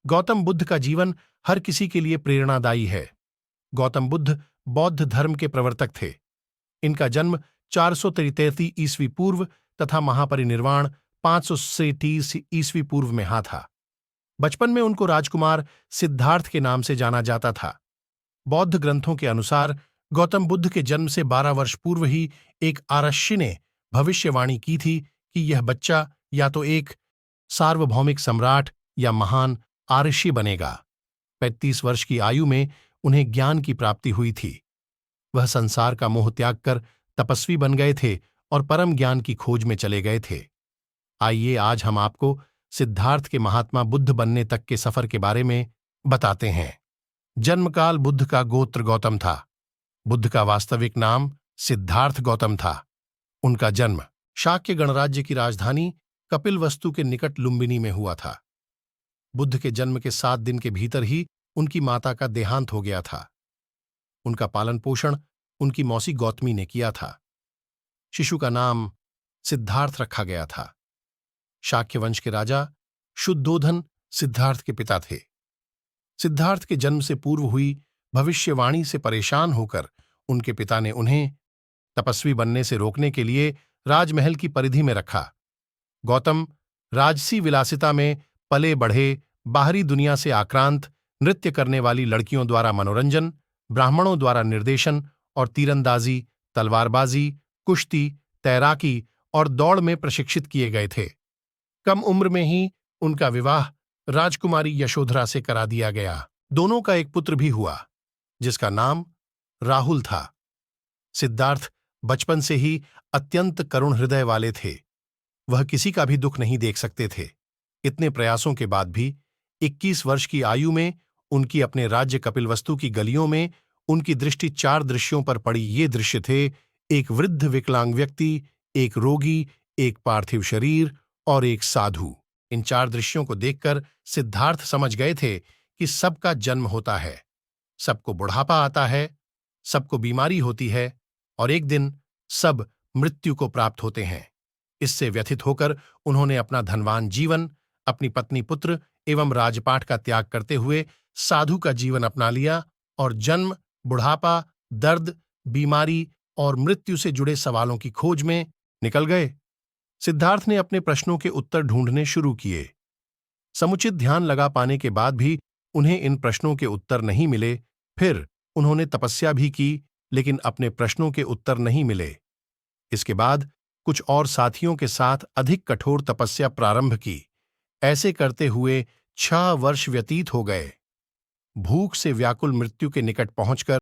गौतम बुद्ध का जीवन हर किसी के लिए प्रेरणादायी है। गौतम बुद्ध बौद्ध धर्म के प्रवर्तक थे। इनका जन्म 433 ईस्वी पूर्व तथा महापरिनिर्वाण 530 ईस्वी पूर्व में था। बचपन में उनको राजकुमार सिद्धार्थ के नाम से जाना जाता था। बौद्ध ग्रंथों के अनुसार गौतम बुद्ध के जन्म से 12 वर्ष पूर्व ही एक आरष्य ने भविष्यवाणी की थी कि यह बच्चा या तो एक सार्वभौमिक सम्राट या महान आर्षि बनेगा। 35 वर्ष की आयु में उन्हें ज्ञान की प्राप्ति हुई थी। वह संसार का मोह त्याग कर तपस्वी बन गए थे और परम ज्ञान की खोज में चले गए थे। आइए आज हम आपको सिद्धार्थ के महात्मा बुद्ध बनने तक के सफर के बारे में बताते हैं। जन्मकाल बुद्ध का गोत्र गौतम था। बुद्ध का वास्तविक नाम सिद्धार्थ गौतम था। उनका जन्म शाक्य गणराज्य की राजधानी कपिलवस्तु के निकट लुम्बिनी में हुआ था। बुद्ध के जन्म के 7 दिन के भीतर ही उनकी माता का देहांत हो गया था। उनका पालन पोषण उनकी मौसी गौतमी ने किया था। शिशु का नाम सिद्धार्थ रखा गया था। शाक्य वंश के राजा शुद्धोधन सिद्धार्थ के पिता थे। सिद्धार्थ के जन्म से पूर्व हुई भविष्यवाणी से परेशान होकर उनके पिता ने उन्हें तपस्वी बनने से रोकने के लिए राजमहल की परिधि में रखा। गौतम राजसी विलासिता में पले बढ़े, बाहरी दुनिया से आक्रांत, नृत्य करने वाली लड़कियों द्वारा मनोरंजन, ब्राह्मणों द्वारा निर्देशन और तीरंदाजी, तलवारबाजी, कुश्ती, तैराकी और दौड़ में प्रशिक्षित किए गए थे। कम उम्र में ही उनका विवाह राजकुमारी यशोधरा से करा दिया गया। दोनों का एक पुत्र भी हुआ जिसका नाम राहुल था। सिद्धार्थ बचपन से ही अत्यंत करुण हृदय वाले थे। वह किसी का भी दुख नहीं देख सकते थे। इतने प्रयासों के बाद भी 21 वर्ष की आयु में उनकी अपने राज्य कपिलवस्तु की गलियों में उनकी दृष्टि 4 दृश्यों पर पड़ी। ये दृश्य थे: एक वृद्ध विकलांग व्यक्ति, एक रोगी, एक पार्थिव शरीर और एक साधु। इन 4 दृश्यों को देखकर सिद्धार्थ समझ गए थे कि सबका जन्म होता है, सबको बुढ़ापा आता है, सबको बीमारी होती है और एक दिन सब मृत्यु को प्राप्त होते हैं। इससे व्यथित होकर उन्होंने अपना धनवान जीवन, अपनी पत्नी, पुत्र एवं राजपाट का त्याग करते हुए साधु का जीवन अपना लिया और जन्म, बुढ़ापा, दर्द, बीमारी और मृत्यु से जुड़े सवालों की खोज में निकल गए। सिद्धार्थ ने अपने प्रश्नों के उत्तर ढूंढने शुरू किए। समुचित ध्यान लगा पाने के बाद भी उन्हें इन प्रश्नों के उत्तर नहीं मिले। फिर उन्होंने तपस्या भी की, लेकिन अपने प्रश्नों के उत्तर नहीं मिले। इसके बाद कुछ और साथियों के साथ अधिक कठोर तपस्या प्रारंभ की। ऐसे करते हुए 6 वर्ष व्यतीत हो गए। भूख से व्याकुल मृत्यु के निकट पहुंचकर